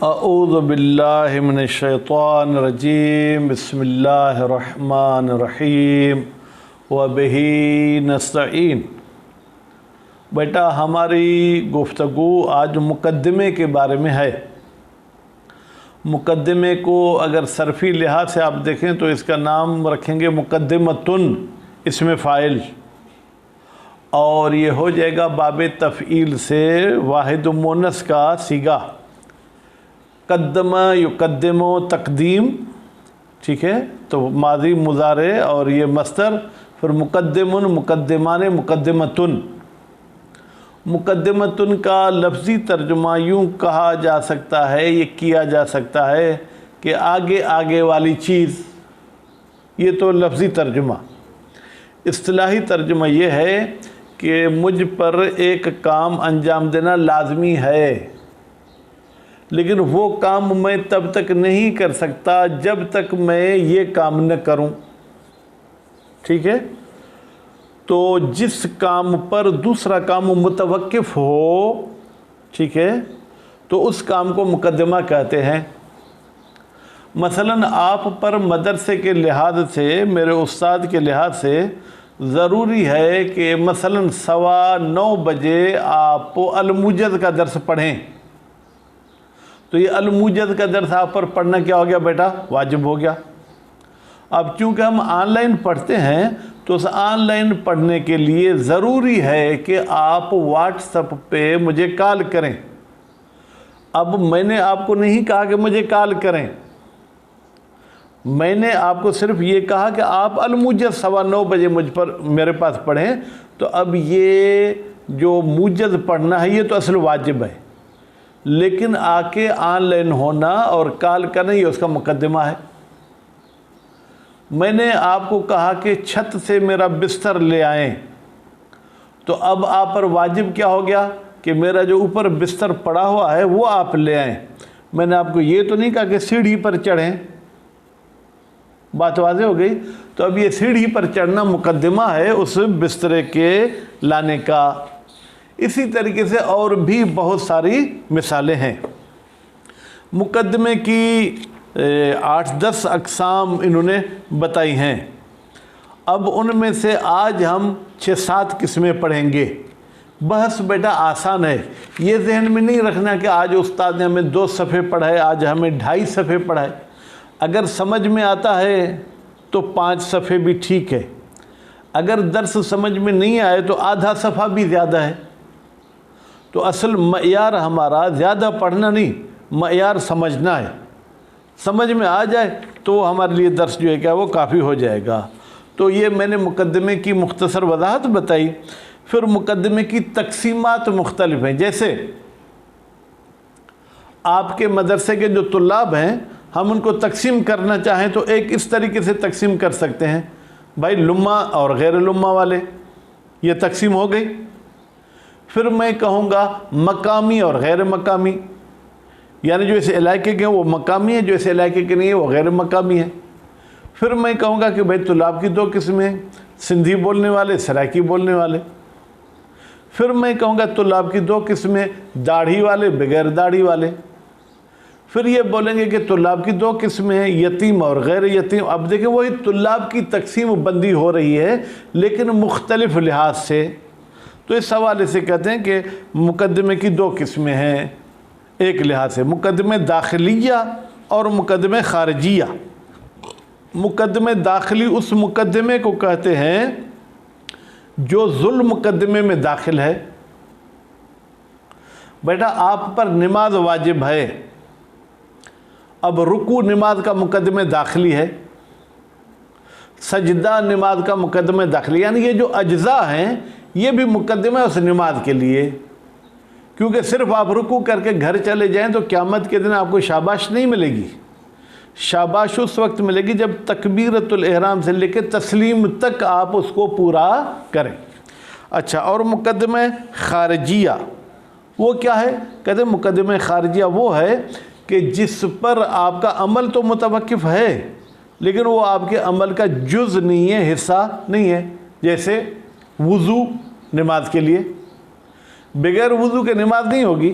اعوذ باللہ من الشیطان الرجیم بسم اللہ الرحمن الرحیم وبہ نستعین۔ بیٹا ہماری گفتگو آج مقدمے کے بارے میں ہے۔ مقدمے کو اگر صرفی لحاظ سے آپ دیکھیں تو اس کا نام رکھیں گے مقدمتن، اسم فاعل، اور یہ ہو جائے گا باب تفعیل سے واحد مؤنث کا صیغہ۔ قدم یقدم و تقدیم، ٹھیک ہے، تو ماضی مضارع اور یہ مصدر، پھر مقدمن، مقدمان، مقدمتن۔ مقدمتن کا لفظی ترجمہ یوں کہا جا سکتا ہے، یہ کیا جا سکتا ہے کہ آگے آگے والی چیز، یہ تو لفظی ترجمہ۔ اصطلاحی ترجمہ یہ ہے کہ مجھ پر ایک کام انجام دینا لازمی ہے، لیکن وہ کام میں تب تک نہیں کر سکتا جب تک میں یہ کام نہ کروں، ٹھیک ہے۔ تو جس کام پر دوسرا کام متوقف ہو، ٹھیک ہے، تو اس کام کو مقدمہ کہتے ہیں۔ مثلا آپ پر مدرسے کے لحاظ سے، میرے استاد کے لحاظ سے ضروری ہے کہ مثلا 9:15 بجے آپ الموجز کا درس پڑھیں، تو یہ الموجز کا درس آپ پر پڑھنا کیا ہو گیا بیٹا؟ واجب ہو گیا۔ اب چونکہ ہم آن لائن پڑھتے ہیں تو اس آن لائن پڑھنے کے لیے ضروری ہے کہ آپ واٹس ایپ پہ مجھے کال کریں۔ اب میں نے آپ کو نہیں کہا کہ مجھے کال کریں، میں نے آپ کو صرف یہ کہا کہ آپ الموجز 9:15 بجے مجھ پر میرے پاس پڑھیں۔ تو اب یہ جو موجز پڑھنا ہے یہ تو اصل واجب ہے، لیکن آ کے آن لائن ہونا اور کال کرنا یہ اس کا مقدمہ ہے۔ میں نے آپ کو کہا کہ چھت سے میرا بستر لے آئیں، تو اب آپ پر واجب کیا ہو گیا کہ میرا جو اوپر بستر پڑا ہوا ہے وہ آپ لے آئیں۔ میں نے آپ کو یہ تو نہیں کہا کہ سیڑھی پر چڑھیں، بات واضح ہو گئی۔ تو اب یہ سیڑھی پر چڑھنا مقدمہ ہے اس بسترے کے لانے کا۔ اسی طریقے سے اور بھی بہت ساری مثالیں ہیں۔ مقدمے کی 8-10 اقسام انہوں نے بتائی ہیں۔ اب ان میں سے آج ہم 6-7 قسمیں پڑھیں گے۔ بحث بیٹا آسان ہے، یہ ذہن میں نہیں رکھنا کہ آج استاد نے ہمیں 2 صفحے پڑھائے، آج ہمیں 2.5 صفحے پڑھائے۔ اگر سمجھ میں آتا ہے تو 5 صفحے بھی ٹھیک ہے، اگر درس سمجھ میں نہیں آئے تو آدھا صفحہ بھی زیادہ ہے۔ تو اصل معیار ہمارا زیادہ پڑھنا نہیں، معیار سمجھنا ہے۔ سمجھ میں آ جائے تو ہمارے لیے درس جو ہے کیا وہ کافی ہو جائے گا۔ تو یہ میں نے مقدمے کی مختصر وضاحت بتائی۔ پھر مقدمے کی تقسیمات مختلف ہیں، جیسے آپ کے مدرسے کے جو طلاب ہیں ہم ان کو تقسیم کرنا چاہیں تو ایک اس طریقے سے تقسیم کر سکتے ہیں، بھائی لمہ اور غیر لمہ والے، یہ تقسیم ہو گئی۔ پھر میں کہوں گا مقامی اور غیر مقامی، یعنی جو اس علاقے کے ہیں وہ مقامی ہیں، جو اس علاقے کے نہیں ہیں وہ غیر مقامی ہیں۔ پھر میں کہوں گا کہ بھائی طلاب کی 2 قسمیں ہیں، سندھی بولنے والے، سرائکی بولنے والے۔ پھر میں کہوں گا طلاب کی 2 قسمیں، داڑھی والے، بغیر داڑھی والے۔ پھر یہ بولیں گے کہ طلاب کی 2 قسمیں ہیں، یتیم اور غیر یتیم۔ اب دیکھیں وہی طلاب کی تقسیم بندی ہو رہی ہے لیکن مختلف لحاظ سے۔ تو اس حوالے سے کہتے ہیں کہ مقدمے کی 2 قسمیں ہیں ایک لحاظ سے، مقدمے داخلیہ اور مقدمے خارجیہ۔ مقدمے داخلی اس مقدمے کو کہتے ہیں جو ذل مقدمے میں داخل ہے۔ بیٹا آپ پر نماز واجب ہے، اب رکوع نماز کا مقدمے داخلی ہے، سجدہ نماز کا مقدمے داخلی، یعنی یہ جو اجزاء ہیں یہ بھی مقدمہ ہے اس نماز کے لیے۔ کیونکہ صرف آپ رکوع کر کے گھر چلے جائیں تو قیامت کے دن آپ کو شاباش نہیں ملے گی۔ شاباش اس وقت ملے گی جب تکبیرۃ الاحرام سے لے کے تسلیم تک آپ اس کو پورا کریں۔ اچھا، اور مقدمہ خارجیہ وہ کیا ہے؟ کہتے ہیں مقدمہ خارجیہ وہ ہے کہ جس پر آپ کا عمل تو متوقف ہے لیکن وہ آپ کے عمل کا جز نہیں ہے، حصہ نہیں ہے۔ جیسے وضو نماز کے لیے، بغیر وضو کے نماز نہیں ہوگی،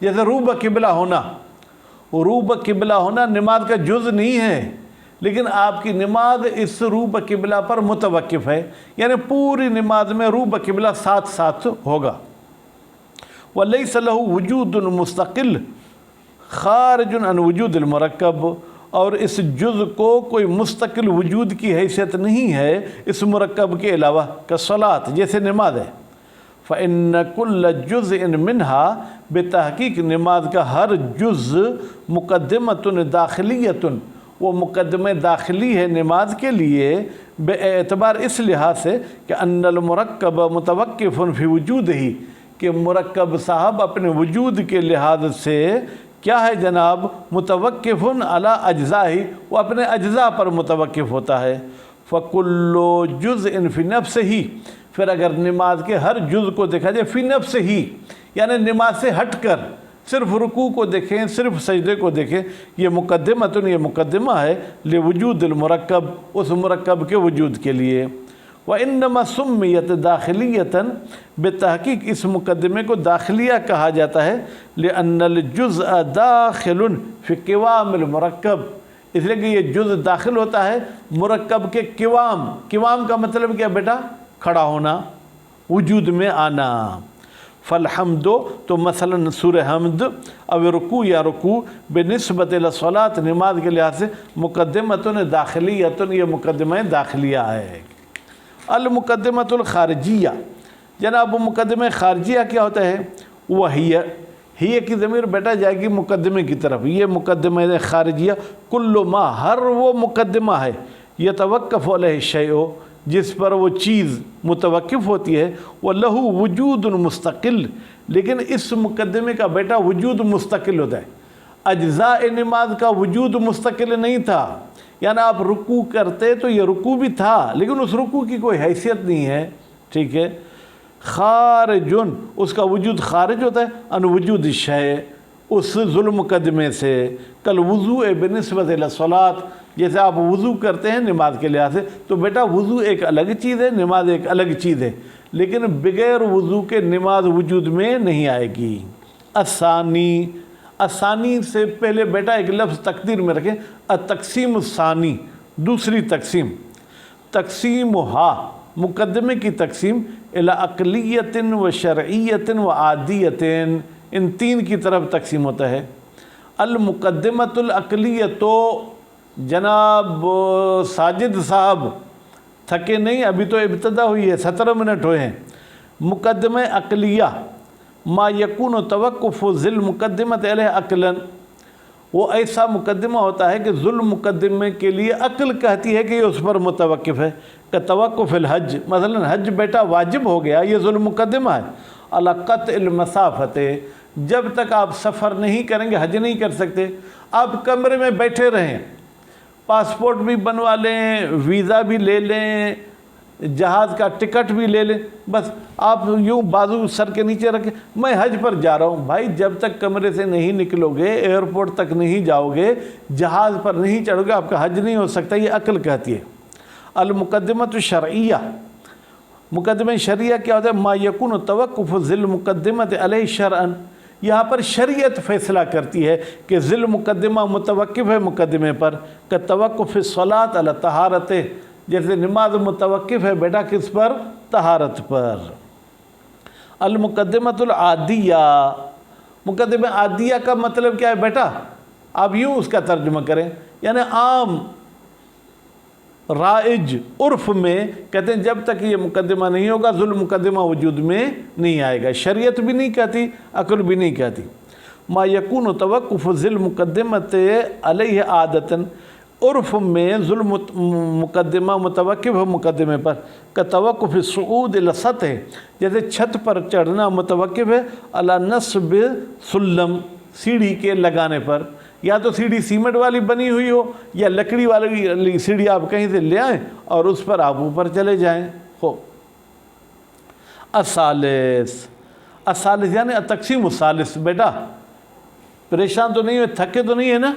جیسے روح بقبلہ ہونا، روح بقبلہ ہونا نماز کا جز نہیں ہے، لیکن آپ کی نماز اس روح بقبلہ پر متوقف ہے، یعنی پوری نماز میں روح بقبلہ ساتھ ساتھ ہوگا۔ وَلَيْسَ لَهُ وُجُودٌ مُسْتَقِلٌ خَارِجٌ عَنْ وُجُودِ الْمُرَكَّبِ، اور اس جز کو کوئی مستقل وجود کی حیثیت نہیں ہے اس مرکب کے علاوہ، کالصلاۃ جیسے نماز ہے۔ فَإِنَّ كُلَّ جُزْءٍ مِّنْهَا، بتحقیق نماز کا ہر جز مقدمۃ داخلیۃ، وہ مقدمہ داخلی ہے نماز کے لیے، بے اعتبار اس لحاظ سے کہ ان المرکب متوقف فی وجودہ، کہ مرکب صاحب اپنے وجود کے لحاظ سے کیا ہے جناب، متوقف علی اجزاء، وہ اپنے اجزاء پر متوقف ہوتا ہے۔ فَكُلُّ جُزْءٍ فِي نَفْسِهِ، پھر اگر نماز کے ہر جز کو دیکھا جائے فی نفسہ، یعنی نماز سے ہٹ کر صرف رکوع کو دیکھیں، صرف سجدے کو دیکھیں، یہ مقدمہ ہے لوجود المرکب، اس مرکب کے وجود کے لیے۔ وَإِنَّمَا سُمِّيَتْ دَاخِلِيَّةً، بتحقیق اس مقدمے کو داخلیہ کہا جاتا ہے، لِأَنَّ الْجُزْءَ دَاخِلٌ فِي قِوَامِ الْمُرَكَّب، اس لیے کہ یہ جز داخل ہوتا ہے مرکب کے قوام۔ قوام کا مطلب کیا بیٹا؟ کھڑا ہونا، وجود میں آنا۔ فالحمد، تو مثلا سورہ حمد او رکوع یا رکوع بنسبت الصلاۃ، نماز کے لحاظ سے مقدمۃ داخلیۃ، یہ مقدمہ داخلیہ ہے۔ المقدمۃ الخارجیہ، جناب مقدمہ خارجیہ کیا ہوتا ہے؟ وہی کی ضمیر بیٹا جائے گی مقدمے کی طرف، یہ مقدمہ خارجیہ کل ما، ہر وہ مقدمہ ہے یتوقف علیہ الشیء، جس پر وہ چیز متوقف ہوتی ہے، وَلَهُ وُجُودٌ مستقل، لیکن اس مقدمے کا بیٹا وجود مستقل ہوتا ہے۔ اجزاء نماز کا وجود مستقل نہیں تھا، یعنی آپ رکوع کرتے تو یہ رکوع بھی تھا، لیکن اس رکوع کی کوئی حیثیت نہیں ہے، ٹھیک ہے۔ خارجن، اس کا وجود خارج ہوتا ہے، ان وجود الشیء، اس ظلم مقدمے سے، کل وضوء بنسبت الصلاۃ، جیسے آپ وضو کرتے ہیں نماز کے لحاظ سے، تو بیٹا وضو ایک الگ چیز ہے، نماز ایک الگ چیز ہے، لیکن بغیر وضو کے نماز وجود میں نہیں آئے گی۔ الثانی سے پہلے بیٹا ایک لفظ تقدیر میں رکھیں، التقسیم الثانی، دوسری تقسیم، تقسیمھا، مقدمے کی تقسیم، الی عقلیۃ و شرعیۃ و عادیۃ، ان تین کی طرف تقسیم ہوتا ہے۔ المقدمۃ العقلیہ، تو جناب ساجد صاحب تھکے نہیں، ابھی تو ابتدا ہوئی ہے، 17 منٹ ہوئے ہیں۔ مقدمہ عقلیہ، ما یکون توقف ذل مقدمت علیہ عقلاً، وہ ایسا مقدمہ ہوتا ہے کہ ذل مقدمے کے لیے عقل کہتی ہے کہ یہ اس پر متوقف ہے، کہ توقف الحج، مثلا حج بیٹا واجب ہو گیا، یہ ذل مقدمہ ہے۔ علی قطع المسافت، جب تک آپ سفر نہیں کریں گے حج نہیں کر سکتے۔ آپ کمرے میں بیٹھے رہیں، پاسپورٹ بھی بنوا لیں، ویزا بھی لے لیں، جہاز کا ٹکٹ بھی لے لیں، بس آپ یوں بازو سر کے نیچے رکھیں، میں حج پر جا رہا ہوں۔ بھائی جب تک کمرے سے نہیں نکلو گے، ایئرپورٹ تک نہیں جاؤ گے، جہاز پر نہیں چڑھو گے، آپ کا حج نہیں ہو سکتا، یہ عقل کہتی ہے۔ المقدمۃ الشرعیہ، مقدمہ شرعیہ کیا ہوتا ہے؟ ما یکون توقف ذل مقدمت علیہ شرعاً، یہاں پر شریعت فیصلہ کرتی ہے کہ ذل مقدمہ متوقف ہے مقدمے پر، کہ توقف الصلاۃ علی طہارت، جیسے نماز متوقف ہے بیٹا کس پر؟ طہارت پر۔ المقدمۃ العادیہ، مقدمہ عادیہ کا مطلب کیا ہے بیٹا؟ آپ یوں اس کا ترجمہ کریں، یعنی عام رائج عرف میں کہتے ہیں جب تک یہ مقدمہ نہیں ہوگا ذل مقدمہ وجود میں نہیں آئے گا، شریعت بھی نہیں کہتی، عقل بھی نہیں کہتی۔ ما یکون توقف ذل مقدمت علیہ عادتاً، عرف میں ذل مقدمہ متوقف ہے مقدمے پر، کا توقف الصعود الی السطح، جیسے چھت پر چڑھنا متوقف ہے علی نصب سلم، سیڑھی کے لگانے پر، یا تو سیڑھی سیمنٹ والی بنی ہوئی ہو یا لکڑی والی سیڑھی آپ کہیں سے لے آئیں اور اس پر آپ اوپر چلے جائیں۔ الثالث یعنی التقسیم الثالث، بیٹا پریشان تو نہیں ہوئے، تھکے تو نہیں ہے نا؟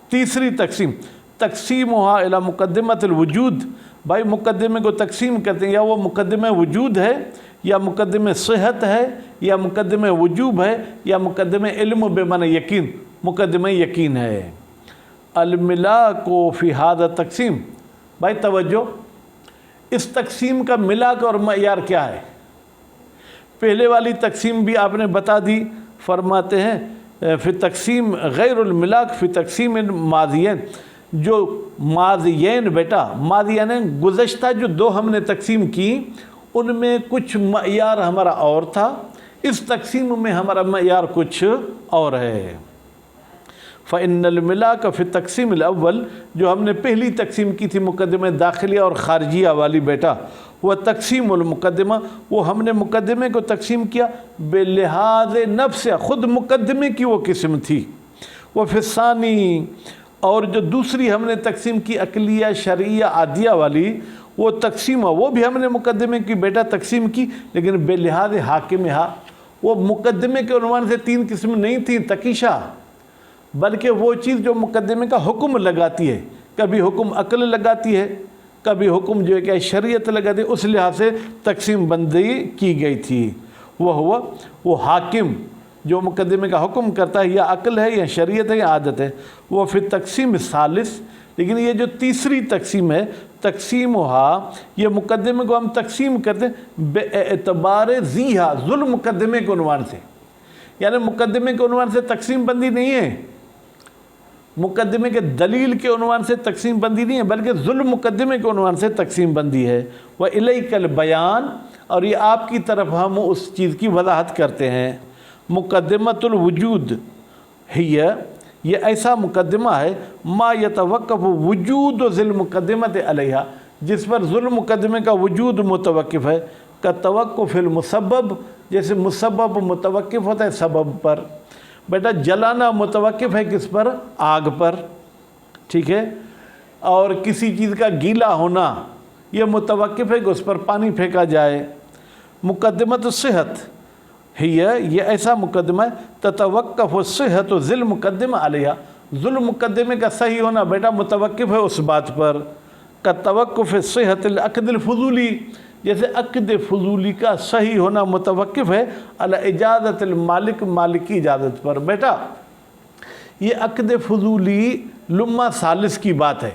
تیسری تقسیم، تقسیمھا الی مقدمۃ الوجود، بھائی مقدمے کو تقسیم کرتے ہیں، یا وہ مقدمہ وجود ہے یا مقدم صحت ہے یا مقدم وجوب ہے یا مقدم علم بمعنی یقین، مقدم یقین ہے۔ الملاک فی ھذا تقسیم، بھائی توجہ، اس تقسیم کا ملاک اور معیار کیا ہے؟ پہلے والی تقسیم بھی آپ نے بتا دی، فرماتے ہیں فی تقسیم غیر الملاک فی تقسیم ماضیین، جو ماضیین بیٹا ماضیین گزشتہ جو دو ہم نے تقسیم کی ان میں کچھ معیار ہمارا اور تھا، اس تقسیم میں ہمارا معیار کچھ اور ہے۔ فإن الملاک فی تقسیم الاول، جو ہم نے پہلی تقسیم کی تھی مقدمہ داخلیہ اور خارجیہ والی بیٹا، وہ تقسیم المقدمہ، وہ ہم نے مقدمے کو تقسیم کیا بلحاظ نفس، خود مقدمے کی وہ قسم تھی۔ وہ فی الثانی، اور جو دوسری ہم نے تقسیم کی عقلیہ شرعیہ عادیہ والی، وہ تقسیم وہ بھی ہم نے مقدمے کی بیٹا تقسیم کی، لیکن بلحاظ حاکمہا، وہ مقدمے کے عنوان سے تین قسم نہیں تھیں تقیشہ، بلکہ وہ چیز جو مقدمے کا حکم لگاتی ہے، کبھی حکم عقل لگاتی ہے، کبھی حکم جو ہے کہ شریعت لگاتی ہے، اس لحاظ سے تقسیم بندی کی گئی تھی۔ وہ حاکم جو مقدمے کا حکم کرتا ہے، یا عقل ہے یا شریعت ہے یا عادت ہے، وہ پھر تقسیم ثالث، لیکن یہ جو تیسری تقسیم ہے تقسیمہا، یہ مقدمے کو ہم تقسیم کرتے ہیں بے اعتبار ذیہا، ذل مقدمے کے عنوان سے، یعنی مقدمے کے عنوان سے تقسیم بندی نہیں ہے، مقدمے کے دلیل کے عنوان سے تقسیم بندی نہیں ہے، بلکہ ذل مقدمے کے عنوان سے تقسیم بندی ہے۔ وَإِلَيْكَ الْبَيَانِ، اور یہ آپ کی طرف ہم اس چیز کی وضاحت کرتے ہیں۔ مقدمۃ الوجود ہی، یہ ایسا مقدمہ ہے ما یتوقف وجود ذل مقدمت علیہ، جس پر ذل مقدمے کا وجود متوقف ہے، کا توقف المسبب، جیسے مسبب متوقف ہوتا ہے سبب پر، بیٹا جلانا متوقف ہے کس پر؟ آگ پر، ٹھیک ہے، اور کسی چیز کا گیلا ہونا یہ متوقف ہے کہ اس پر پانی پھینکا جائے۔ مقدمۃ الصحت ہی، یہ ایسا مقدمہ ہے تتوقف الصحت ذل مقدمہ علیہ، ذل مقدمے کا صحیح ہونا بیٹا متوقف ہے اس بات پر، کا توقف صحت العقد الفضولی، جیسے عقد فضولی کا صحیح ہونا متوقف ہے علی اجازت المالک، مالک کی اجازت پر۔ بیٹا یہ عقد فضولی لمہ ثالث کی بات ہے،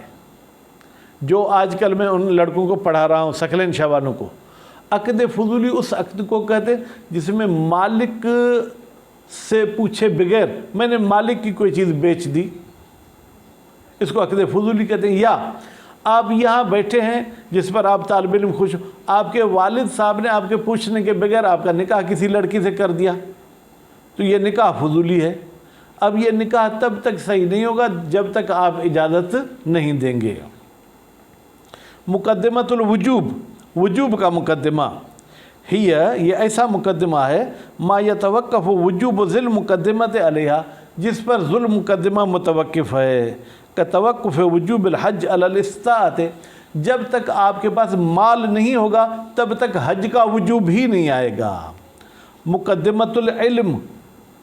جو آج کل میں ان لڑکوں کو پڑھا رہا ہوں سکلین شوانوں کو۔ عقد فضولی اس عقد کو کہتے ہیں جس میں مالک سے پوچھے بغیر میں نے مالک کی کوئی چیز بیچ دی، اس کو عقد فضولی کہتے ہیں۔ یا آپ یہاں بیٹھے ہیں جس پر آپ طالب علم خوش ہو، آپ کے والد صاحب نے آپ کے پوچھنے کے بغیر آپ کا نکاح کسی لڑکی سے کر دیا، تو یہ نکاح فضولی ہے۔ اب یہ نکاح تب تک صحیح نہیں ہوگا جب تک آپ اجازت نہیں دیں گے۔ مقدمۃ الوجوب، وجوب کا مقدمہ ہی، یہ ایسا مقدمہ ہے ما یتوقف وجوب ذل مقدمت علیہ، جس پر ذل مقدمہ متوقف ہے، کا توقف وجوب الحج علی الاستطاعت، جب تک آپ کے پاس مال نہیں ہوگا تب تک حج کا وجوب ہی نہیں آئے گا۔ مقدمۃ العلم،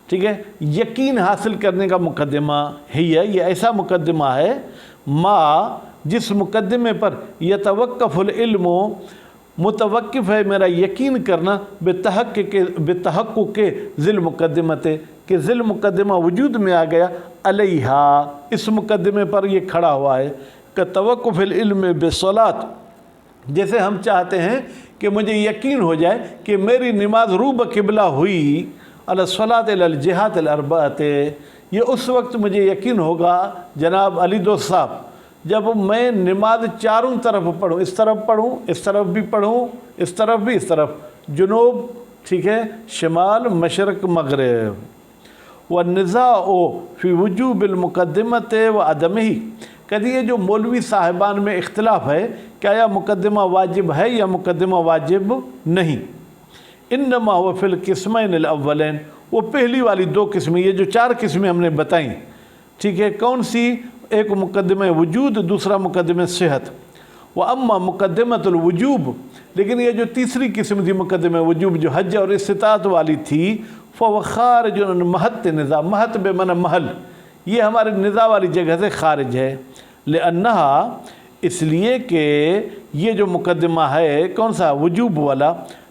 ٹھیک ہے، یقین حاصل کرنے کا مقدمہ ہی، یہ ایسا مقدمہ ہے ما، جس مقدمے پر یتوقف العلم، متوقف ہے میرا یقین کرنا بتحقق کے ذل مقدمت، کہ ذل مقدمہ وجود میں آ گیا، علیہا، اس مقدمے پر یہ کھڑا ہوا ہے، کہ توقف العلم بالصلاۃ، جیسے ہم چاہتے ہیں کہ مجھے یقین ہو جائے کہ میری نماز رو بقبلہ ہوئی، علی الصلاۃ علی الجہات الاربعۃ، یہ اس وقت مجھے یقین ہوگا جناب علی دوست صاحب جب میں نماز چاروں طرف پڑھوں، اس طرف پڑھوں، اس طرف بھی پڑھوں، اس طرف بھی، اس طرف جنوب، ٹھیک ہے، شمال، مشرق، مغرب۔ والنزاع فی وجوب المقدمۃ و عدمہ، کہتے یہ جو مولوی صاحبان میں اختلاف ہے کیا یہ مقدمہ واجب ہے یا مقدمہ واجب نہیں، انما هو فی القسمین الاولین، وہ پہلی والی دو قسمیں، یہ جو چار قسمیں ہم نے بتائیں، ٹھیک ہے، کون سی؟ ایک مقدمہ وجود، دوسرا مقدمہ صحت۔ واما مقدمۃ الوجوب، لیکن یہ جو تیسری قسم تھی مقدمہ وجوب جو حج اور استطاعت والی تھی، فهو خارج عن محط نزاع، محط بمعنی محل، یہ ہمارے نزاع والی جگہ سے خارج ہے، لأنہا، اس لیے کہ یہ جو مقدمہ ہے کون سا؟ وجوب والا،